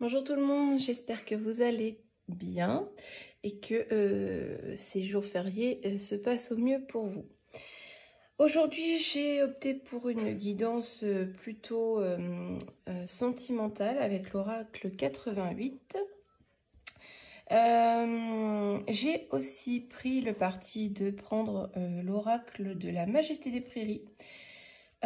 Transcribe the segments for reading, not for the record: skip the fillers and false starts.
Bonjour tout le monde, j'espère que vous allez bien et que ces jours fériés se passent au mieux pour vous. Aujourd'hui, j'ai opté pour une guidance plutôt sentimentale avec l'oracle 88. J'ai aussi pris le parti de prendre l'oracle de la Majesté des Prairies.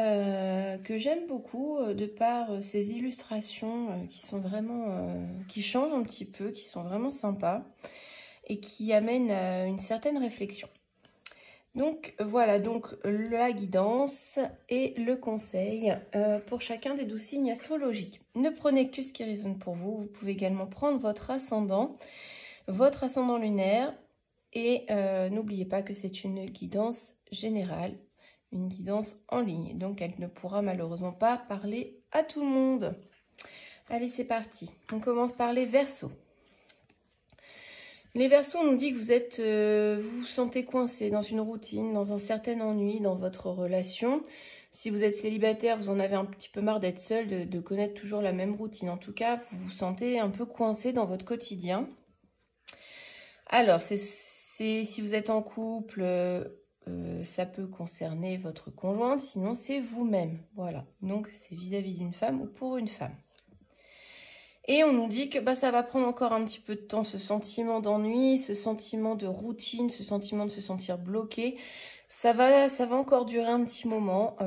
Que j'aime beaucoup de par ces illustrations qui sont vraiment, qui changent un petit peu, qui sont vraiment sympas et qui amènent à une certaine réflexion. Donc voilà, donc la guidance et le conseil pour chacun des 12 signes astrologiques. Ne prenez que ce qui résonne pour vous. Vous pouvez également prendre votre ascendant lunaire et n'oubliez pas que c'est une guidance générale. Une guidance en ligne, donc elle ne pourra malheureusement pas parler à tout le monde. Allez, c'est parti. On commence par les Verseaux. Les Verseaux, on nous dit que vous êtes, vous vous sentez coincé dans une routine, dans un certain ennui dans votre relation. Si vous êtes célibataire, vous en avez un petit peu marre d'être seul, de connaître toujours la même routine. En tout cas, vous vous sentez un peu coincé dans votre quotidien. Alors, si vous êtes en couple... ça peut concerner votre conjointe, sinon c'est vous-même. Voilà, donc c'est vis-à-vis d'une femme ou pour une femme. Et on nous dit que ça va prendre encore un petit peu de temps, ce sentiment d'ennui, ce sentiment de routine, ce sentiment de se sentir bloqué. Ça va encore durer un petit moment.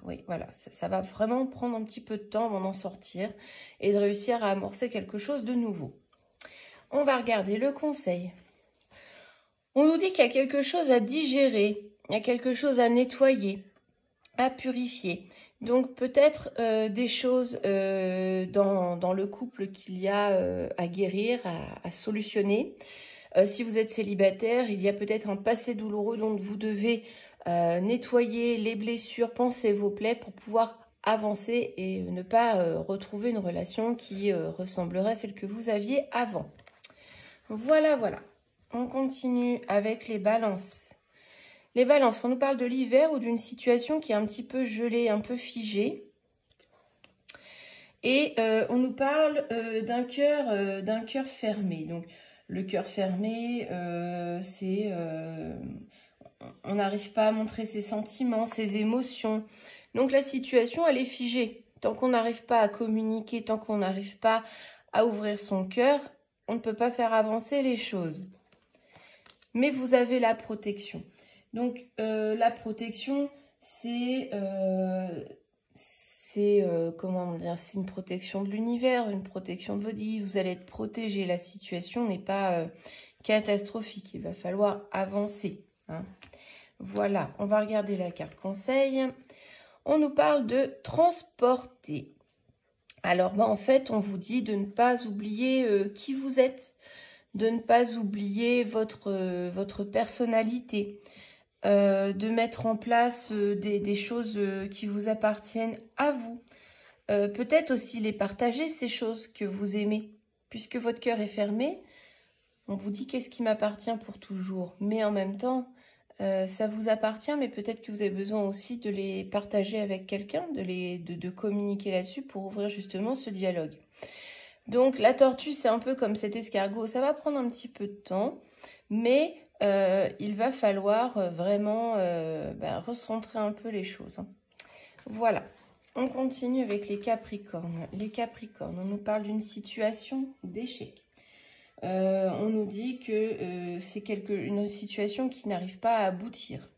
Oui, voilà, ça va vraiment prendre un petit peu de temps avant d'en sortir et de réussir à amorcer quelque chose de nouveau. On va regarder le conseil. On nous dit qu'il y a quelque chose à digérer, il y a quelque chose à nettoyer, à purifier. Donc peut-être des choses dans le couple qu'il y a à guérir, à solutionner. Si vous êtes célibataire, il y a peut-être un passé douloureux dont vous devez nettoyer les blessures, panser vos plaies pour pouvoir avancer et ne pas retrouver une relation qui ressemblerait à celle que vous aviez avant. Voilà, voilà. On continue avec les balances. Les balances, on nous parle de l'hiver ou d'une situation qui est un petit peu gelée, un peu figée. Et on nous parle d'un cœur fermé. Donc, le cœur fermé, c'est... on n'arrive pas à montrer ses sentiments, ses émotions. Donc, la situation, elle est figée. Tant qu'on n'arrive pas à communiquer, tant qu'on n'arrive pas à ouvrir son cœur, on ne peut pas faire avancer les choses. Mais vous avez la protection. Donc, la protection, c'est comment dire, c'est une protection de l'univers, une protection de votre vie. Vous allez être protégé. La situation n'est pas catastrophique. Il va falloir avancer. Hein. Voilà, on va regarder la carte conseil. On nous parle de transporter. Alors, en fait, on vous dit de ne pas oublier qui vous êtes. De ne pas oublier votre personnalité, de mettre en place des choses qui vous appartiennent à vous. Peut-être aussi les partager, ces choses que vous aimez. Puisque votre cœur est fermé, on vous dit qu'est-ce qui m'appartient pour toujours. Mais en même temps, ça vous appartient, mais peut-être que vous avez besoin aussi de les partager avec quelqu'un, de communiquer là-dessus pour ouvrir justement ce dialogue. Donc, la tortue, c'est un peu comme cet escargot. Ça va prendre un petit peu de temps, mais il va falloir vraiment recentrer un peu les choses. Hein. Voilà. On continue avec les Capricornes. Les Capricornes, on nous parle d'une situation d'échec. On nous dit que c'est une situation qui n'arrive pas à aboutir.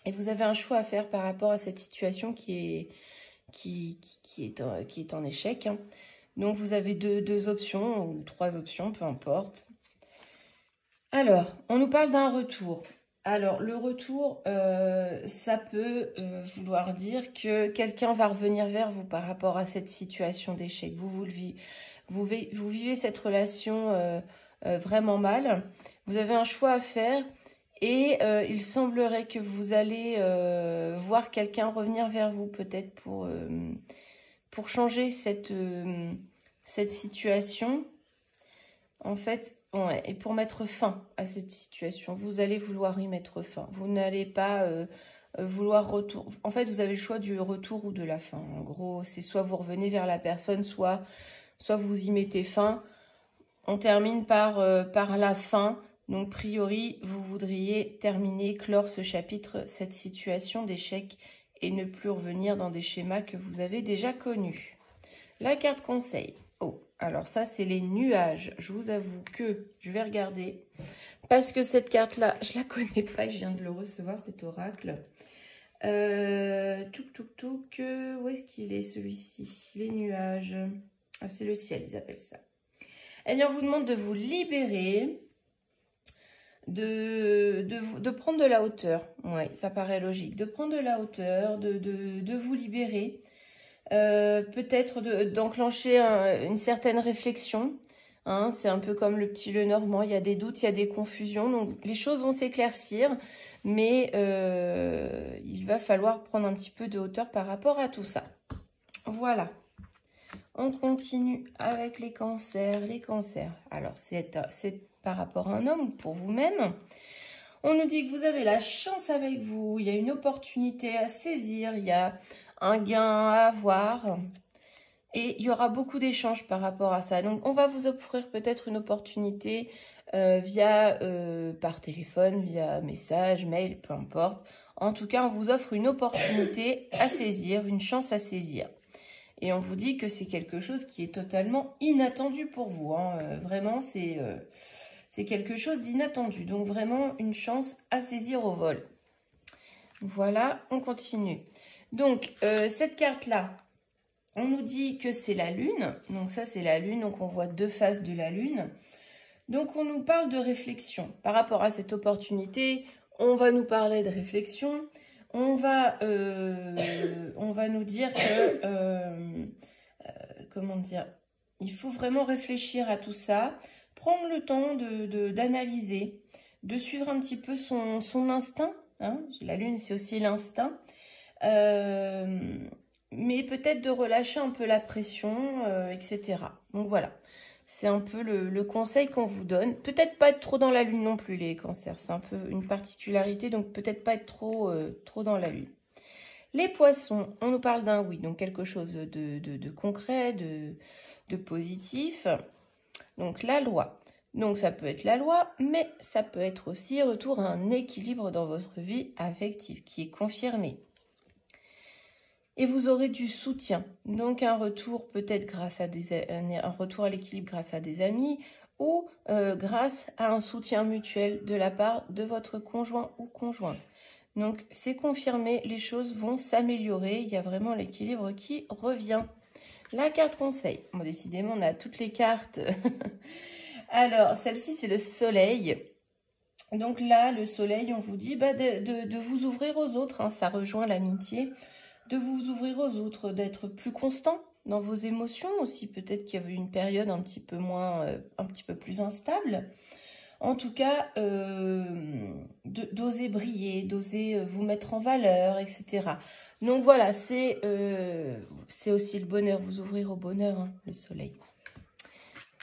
Et vous avez un choix à faire par rapport à cette situation qui est en échec. Hein. Donc, vous avez deux options ou 3 options, peu importe. Alors, on nous parle d'un retour. Alors, le retour, ça peut vouloir dire que quelqu'un va revenir vers vous par rapport à cette situation d'échec. Vous vivez cette relation vraiment mal. Vous avez un choix à faire et il semblerait que vous allez voir quelqu'un revenir vers vous peut-être pour changer cette situation, en fait, ouais, et pour mettre fin à cette situation. Vous allez vouloir y mettre fin. Vous n'allez pas vouloir retour. En fait, vous avez le choix du retour ou de la fin. En gros, c'est soit vous revenez vers la personne, soit vous y mettez fin. On termine par la fin. Donc, priori, vous voudriez terminer, clore ce chapitre, cette situation d'échec et ne plus revenir dans des schémas que vous avez déjà connus. La carte conseil. Oh, alors ça, c'est les nuages. Je vous avoue que je vais regarder parce que cette carte-là, je la connais pas. Je viens de le recevoir, cet oracle. Où est-ce qu'il est celui-ci? Les nuages. Ah, c'est le ciel, ils appellent ça. Eh bien, on vous demande de vous libérer, de prendre de la hauteur. Oui, ça paraît logique. De prendre de la hauteur, de vous libérer. Peut-être d'enclencher une certaine réflexion. Hein, c'est un peu comme le petit Lenormand, il y a des doutes, il y a des confusions. Donc, les choses vont s'éclaircir, mais il va falloir prendre un petit peu de hauteur par rapport à tout ça. Voilà. On continue avec les cancers. Les cancers, alors c'est par rapport à un homme ou pour vous-même. On nous dit que vous avez la chance avec vous, il y a une opportunité à saisir, il y a un gain à avoir et il y aura beaucoup d'échanges par rapport à ça. Donc, on va vous offrir peut-être une opportunité par téléphone, via message, mail, peu importe. En tout cas, on vous offre une opportunité à saisir, une chance à saisir. Et on vous dit que c'est quelque chose qui est totalement inattendu pour vous. Hein. Vraiment, c'est quelque chose d'inattendu. Donc, vraiment, une chance à saisir au vol. Voilà, on continue. Donc, cette carte-là, on nous dit que c'est la Lune. Donc, ça, c'est la Lune. Donc, on voit deux faces de la Lune. Donc, on nous parle de réflexion. Par rapport à cette opportunité, on va nous parler de réflexion. On va nous dire que, comment dire, il faut vraiment réfléchir à tout ça, prendre le temps d'analyser, de suivre un petit peu son instinct. Hein. La Lune, c'est aussi l'instinct. Mais peut-être de relâcher un peu la pression, etc. Donc voilà, c'est un peu le conseil qu'on vous donne. Peut-être pas être trop dans la Lune non plus, les cancers. C'est un peu une particularité, donc peut-être pas être trop dans la Lune. Les poissons, on nous parle d'un oui, donc quelque chose de concret, de positif. Donc la loi. Donc ça peut être la loi, mais ça peut être aussi retour à un équilibre dans votre vie affective qui est confirmé. Et vous aurez du soutien. Donc un retour peut-être grâce à un retour à l'équilibre grâce à des amis ou grâce à un soutien mutuel de la part de votre conjoint ou conjointe. Donc c'est confirmé, les choses vont s'améliorer. Il y a vraiment l'équilibre qui revient. La carte conseil. Bon, décidément, on a toutes les cartes. Alors, celle-ci, c'est le soleil. Donc là, le soleil, on vous dit de vous ouvrir aux autres. Hein, ça rejoint l'amitié. De vous ouvrir aux autres, d'être plus constant dans vos émotions aussi. Peut-être qu'il y avait une période un petit peu plus instable. En tout cas, d'oser briller, d'oser vous mettre en valeur, etc. Donc voilà, c'est aussi le bonheur, vous ouvrir au bonheur, hein, le soleil.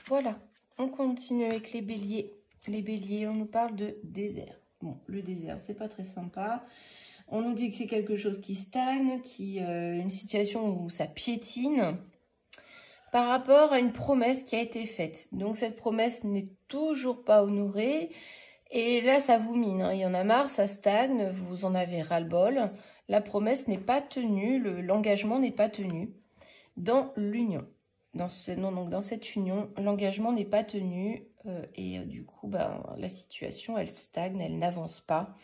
Voilà, on continue avec les béliers. Les béliers, on nous parle de désert. Bon, le désert, c'est pas très sympa. On nous dit que c'est quelque chose qui stagne, une situation où ça piétine par rapport à une promesse qui a été faite. Donc cette promesse n'est toujours pas honorée et là ça vous mine. Hein. Il y en a marre, ça stagne, vous en avez ras-le-bol. La promesse n'est pas tenue, l'engagement n'est pas tenu dans l'union. Donc dans cette union, l'engagement n'est pas tenu et du coup, la situation, elle stagne, elle n'avance pas.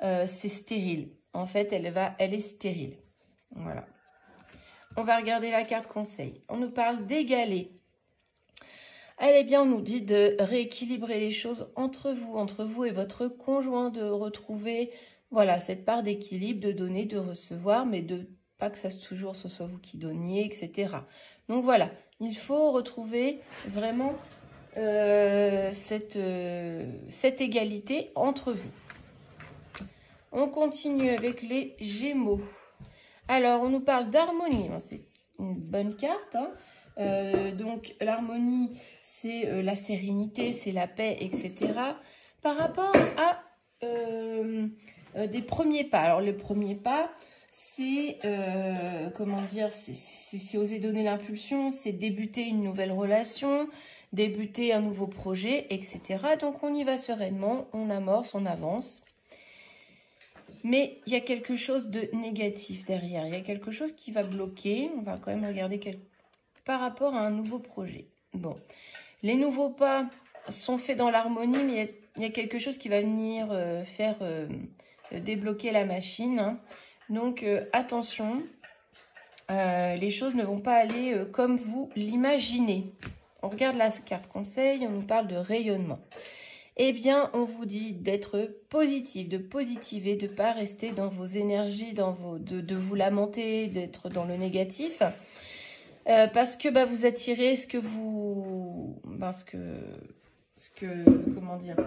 C'est stérile. En fait, elle est stérile. Voilà. On va regarder la carte conseil. On nous parle d'égaler. Eh bien, on nous dit de rééquilibrer les choses entre vous et votre conjoint, de retrouver, voilà, cette part d'équilibre, de donner, de recevoir, mais de pas que toujours ce soit vous qui donniez, etc. Donc voilà, il faut retrouver vraiment cette égalité entre vous. On continue avec les Gémeaux. Alors, on nous parle d'harmonie. C'est une bonne carte. Hein. Donc, l'harmonie, c'est la sérénité, c'est la paix, etc. Par rapport à des premiers pas. Alors, le premier pas, c'est, comment dire, c'est oser donner l'impulsion, c'est débuter une nouvelle relation, débuter un nouveau projet, etc. Donc, on y va sereinement, on amorce, on avance. Mais il y a quelque chose de négatif derrière. Il y a quelque chose qui va bloquer. On va quand même regarder par rapport à un nouveau projet. Bon, les nouveaux pas sont faits dans l'harmonie, mais il y a quelque chose qui va venir faire débloquer la machine. Hein. Donc, attention, les choses ne vont pas aller comme vous l'imaginez. On regarde la carte conseil, on nous parle de rayonnement. Eh bien, on vous dit d'être positif, de positiver, de ne pas rester dans vos énergies, de vous lamenter, d'être dans le négatif. Parce que vous attirez ce que vous... comment dire,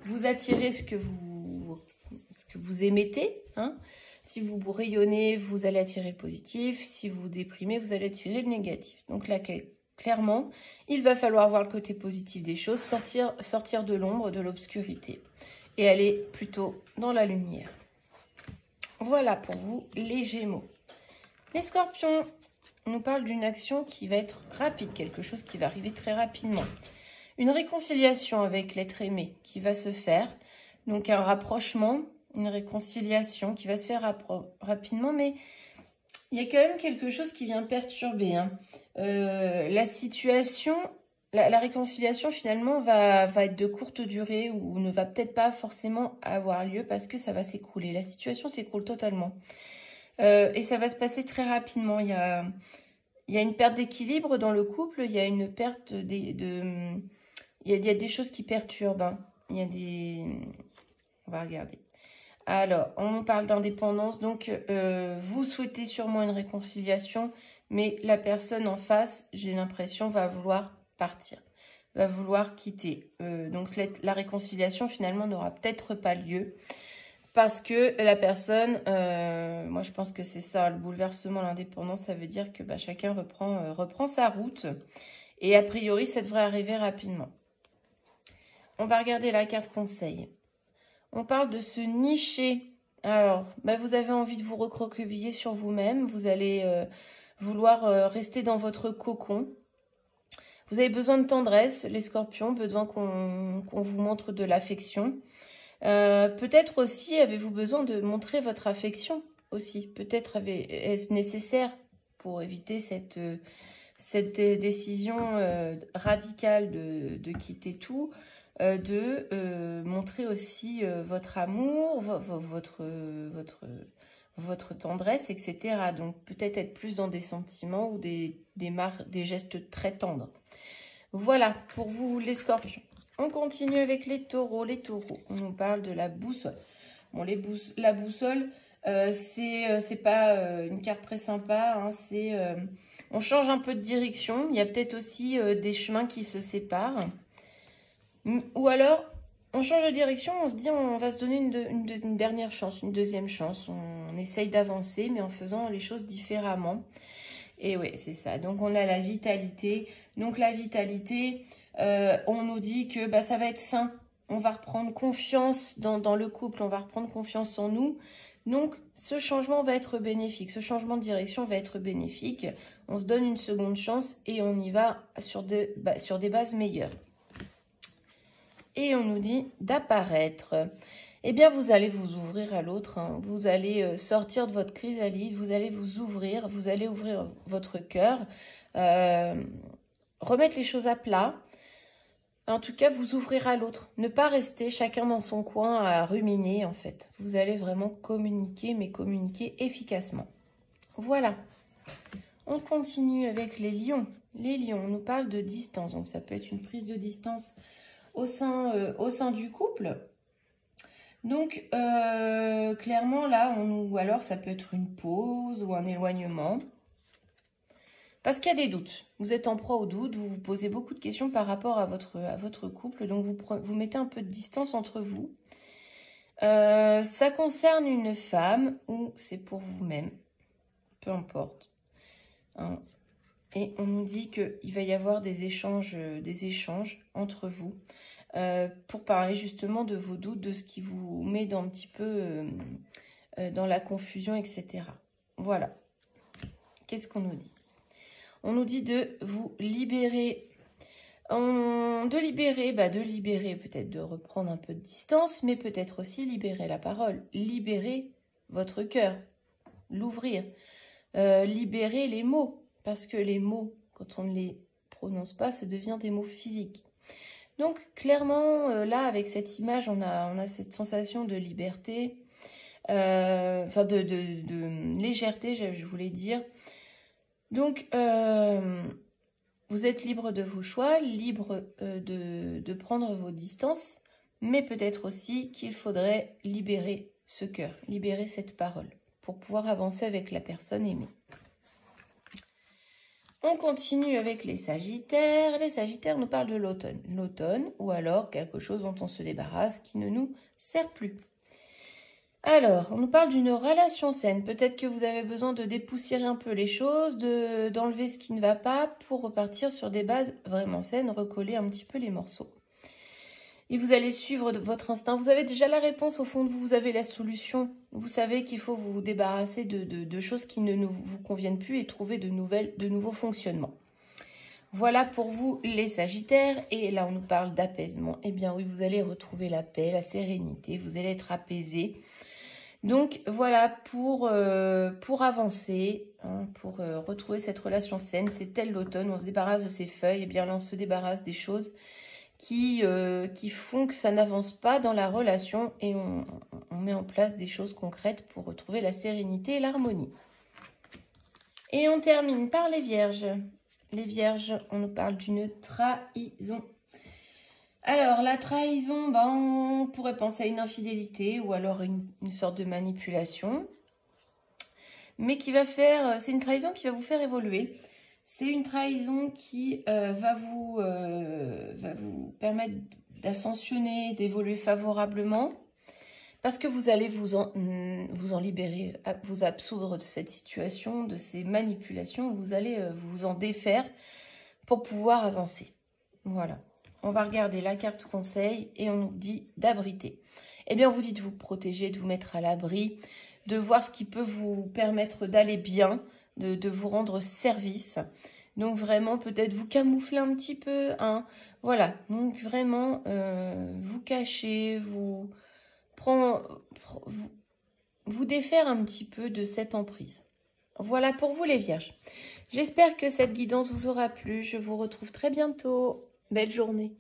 vous attirez ce que vous émettez. Hein. Si vous rayonnez, vous allez attirer le positif. Si vous déprimez, vous allez attirer le négatif. Donc là, clairement, il va falloir voir le côté positif des choses, sortir de l'ombre, de l'obscurité et aller plutôt dans la lumière. Voilà pour vous, les Gémeaux. Les Scorpions nous parlent d'une action qui va être rapide, quelque chose qui va arriver très rapidement. Une réconciliation avec l'être aimé qui va se faire, donc un rapprochement, une réconciliation qui va se faire rapidement, mais il y a quand même quelque chose qui vient perturber. Hein. La situation, la réconciliation finalement va être de courte durée ou ne va peut-être pas forcément avoir lieu parce que ça va s'écrouler. La situation s'écroule totalement. Et ça va se passer très rapidement. Il y a une perte d'équilibre dans le couple, il y a une perte il y a des choses qui perturbent. Hein. Il y a des... On va regarder. Alors, on parle d'indépendance, donc vous souhaitez sûrement une réconciliation, mais la personne en face, j'ai l'impression, va vouloir partir, va vouloir quitter. Donc la réconciliation, finalement, n'aura peut-être pas lieu, parce que la personne, moi je pense que c'est ça, le bouleversement, l'indépendance, ça veut dire que chacun reprend sa route, et a priori, ça devrait arriver rapidement. On va regarder la carte conseil. On parle de se nicher. Alors, vous avez envie de vous recroqueviller sur vous-même. Vous allez vouloir rester dans votre cocon. Vous avez besoin de tendresse, les Scorpions, besoin qu'on vous montre de l'affection. Peut-être aussi avez-vous besoin de montrer votre affection aussi. Peut-être est-ce nécessaire pour éviter cette décision radicale de quitter tout. De montrer aussi votre amour, votre tendresse, etc. Donc, peut-être être plus dans des sentiments ou des gestes très tendres. Voilà, pour vous, les Scorpions. On continue avec les Taureaux. Les Taureaux, on nous parle de la boussole. Bon, la boussole, c'est pas une carte très sympa. Hein, on change un peu de direction. Il y a peut-être aussi des chemins qui se séparent. Ou alors, on change de direction, on se dit on va se donner une dernière chance, une deuxième chance. On essaye d'avancer, mais en faisant les choses différemment. Et oui, c'est ça. Donc, on a la vitalité. Donc, la vitalité, on nous dit que ça va être sain. On va reprendre confiance dans le couple, on va reprendre confiance en nous. Donc, ce changement va être bénéfique. Ce changement de direction va être bénéfique. On se donne une seconde chance et on y va sur des bases meilleures. Et on nous dit d'apparaître. Eh bien, vous allez vous ouvrir à l'autre. Hein. Vous allez sortir de votre chrysalide. Vous allez vous ouvrir. Vous allez ouvrir votre cœur. Remettre les choses à plat. En tout cas, vous ouvrir à l'autre. Ne pas rester chacun dans son coin à ruminer, en fait. Vous allez vraiment communiquer, mais communiquer efficacement. Voilà. On continue avec les lions. Les lions, on nous parle de distance. Donc, ça peut être une prise de distance au sein du couple. Donc, clairement, là, ou alors ça peut être une pause ou un éloignement. Parce qu'il y a des doutes. Vous êtes en proie aux doutes, vous vous posez beaucoup de questions par rapport à votre couple. Donc, vous mettez un peu de distance entre vous. Ça concerne une femme ou c'est pour vous-même. Peu importe. Hein. Et on nous dit qu'il va y avoir des échanges entre vous. pour parler justement de vos doutes, de ce qui vous met dans un petit peu dans la confusion, etc. Voilà. Qu'est-ce qu'on nous dit? On nous dit de vous libérer. De libérer, peut-être de reprendre un peu de distance, mais peut-être aussi libérer la parole, libérer votre cœur, l'ouvrir, libérer les mots, parce que les mots, quand on ne les prononce pas, ça devient des mots physiques. Donc clairement, là, avec cette image, on a cette sensation de liberté, enfin de légèreté, je voulais dire. Donc, vous êtes libre de vos choix, libre de prendre vos distances, mais peut-être aussi qu'il faudrait libérer ce cœur, libérer cette parole pour pouvoir avancer avec la personne aimée. On continue avec les Sagittaires. Les Sagittaires nous parlent de l'automne. L'automne ou alors quelque chose dont on se débarrasse qui ne nous sert plus. Alors, on nous parle d'une relation saine. Peut-être que vous avez besoin de dépoussiérer un peu les choses, d'enlever ce qui ne va pas pour repartir sur des bases vraiment saines, recoller un petit peu les morceaux. Et vous allez suivre votre instinct. Vous avez déjà la réponse au fond de vous, vous avez la solution. Vous savez qu'il faut vous débarrasser de choses qui ne vous conviennent plus et trouver de nouveaux fonctionnements. Voilà pour vous les Sagittaires. Et là, on nous parle d'apaisement. Eh bien oui, vous allez retrouver la paix, la sérénité. Vous allez être apaisé. Donc voilà, pour avancer, hein, pour retrouver cette relation saine, c'est tel l'automne, on se débarrasse de ces feuilles, et bien là on se débarrasse des choses qui font que ça n'avance pas dans la relation et on met en place des choses concrètes pour retrouver la sérénité et l'harmonie. Et on termine par les Vierges. Les Vierges, on nous parle d'une trahison. Alors, la trahison, on pourrait penser à une infidélité ou alors une sorte de manipulation. Mais qui va faire, c'est une trahison qui va vous faire évoluer. C'est une trahison qui va vous permettre d'ascensionner, d'évoluer favorablement. Parce que vous allez vous en libérer, vous absoudre de cette situation, de ces manipulations. Vous allez vous en défaire pour pouvoir avancer. Voilà. On va regarder la carte conseil et on nous dit d'abriter. Eh bien, on vous dit de vous protéger, de vous mettre à l'abri, de voir ce qui peut vous permettre d'aller bien, de vous rendre service. Donc, vraiment, peut-être vous camoufler un petit peu. Hein. Voilà. Donc, vraiment, vous cacher, vous défaire un petit peu de cette emprise. Voilà pour vous, les Vierges. J'espère que cette guidance vous aura plu. Je vous retrouve très bientôt. Belle journée.